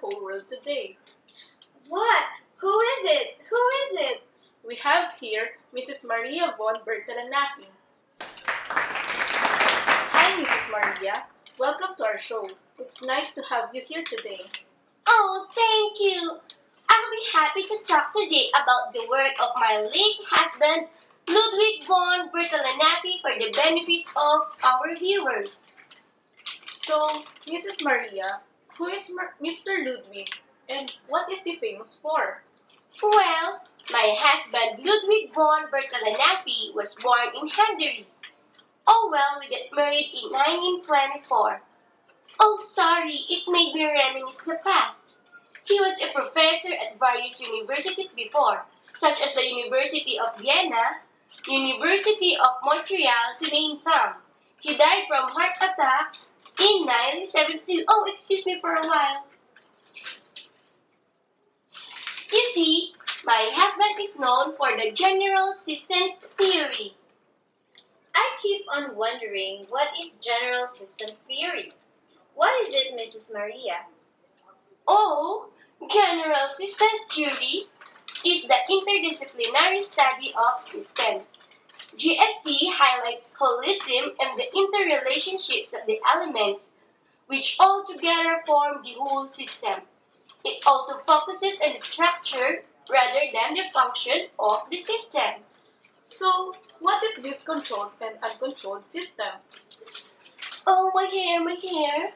whole world today. What? Who is it? Who is it? We have here Mrs. Maria von Bertalanaki. Hi, Mrs. Maria. Welcome to our show. It's nice to have you here today. Oh, thank you. I'll be happy to talk today about the work of my late husband, Ludwig von Bertalanaki, for the benefit of our viewers. So, Mrs. Maria, who is Mr. Ludwig and what is he famous for? Well, my husband, Ludwig von Bertalanaki, was born in Hungary. Oh well, we got married in 1924. Oh, sorry, it made me reminisce the past. He was a professor at various universities before, such as the University of Vienna, University of Montreal, to name some. He died from heart attack in 1972. Oh, excuse me for a while. You see, my husband is known for the general systems theory. I keep on wondering, what is general systems theory? What is it, Mrs. Maria? Oh, general systems theory is the interdisciplinary study of systems. GST highlights holism and the interrelationships of the elements, which all together form the whole system. It also focuses on the structure rather than the function of the system. So, what is this controlled and uncontrolled system? Oh, my hair.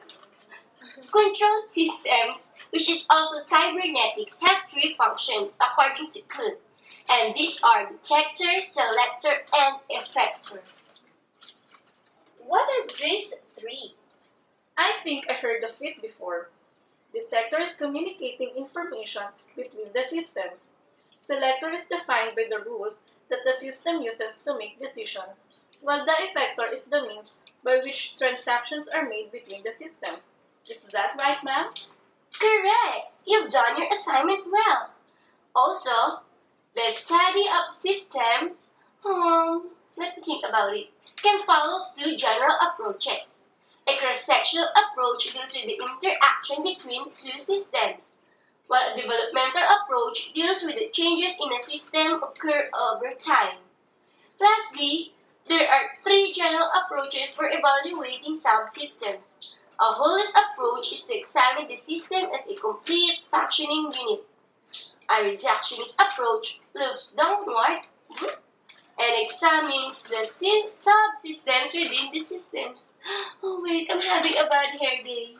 Control systems, which is also cybernetics, have three functions according to Kuhn, and these are detector, selector, and effector. What are these three? I think I heard of it before. The sector is communicating information between the systems. Selector is defined by the rules that the system uses to make decisions, while the effector is the means by which transactions are made between the systems. Is that right, ma'am? Correct. You've done your assignment well. Also, the study of systems, let me think about it, can follow two general approaches. A cross-sectional approach deals with the interaction between two systems, while a developmental approach deals with the changes in a system occur over time. Lastly, there are three general approaches for evaluating subsystems. A holist approach is to examine the system as a complete functioning unit. A reductionist approach looks downward and examines the subsystems within the systems. Oh wait, I'm having a bad hair day.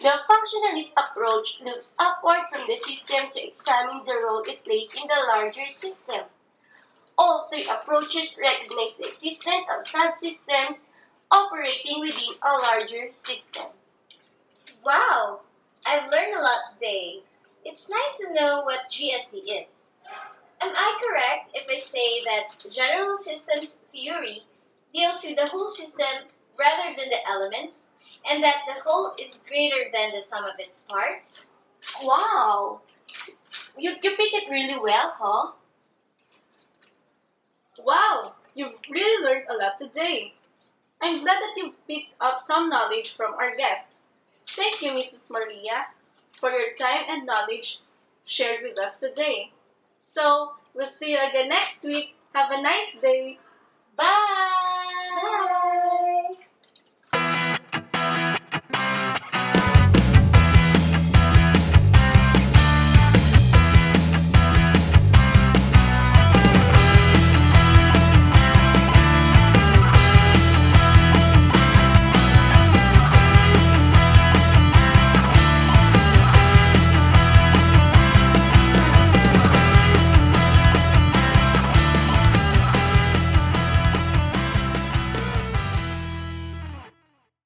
The functionalist approach looks upward from the system to examine the role it plays in the larger system. All three approaches recognize the existence of subsystems operating within a larger system. Wow, I've learned a lot today. It's nice to know what GST is. Am I correct if I say that general systems theory deals with the whole system rather than the elements, and that the whole is greater than the sum of its parts? Wow! You picked it really well, huh? Wow, you've really learned a lot today. I'm glad that you've picked up some knowledge from our guest. Thank you, Mrs. Maria, for your time and knowledge shared with us today. So, we'll see you again next week. Have a nice day. Bye!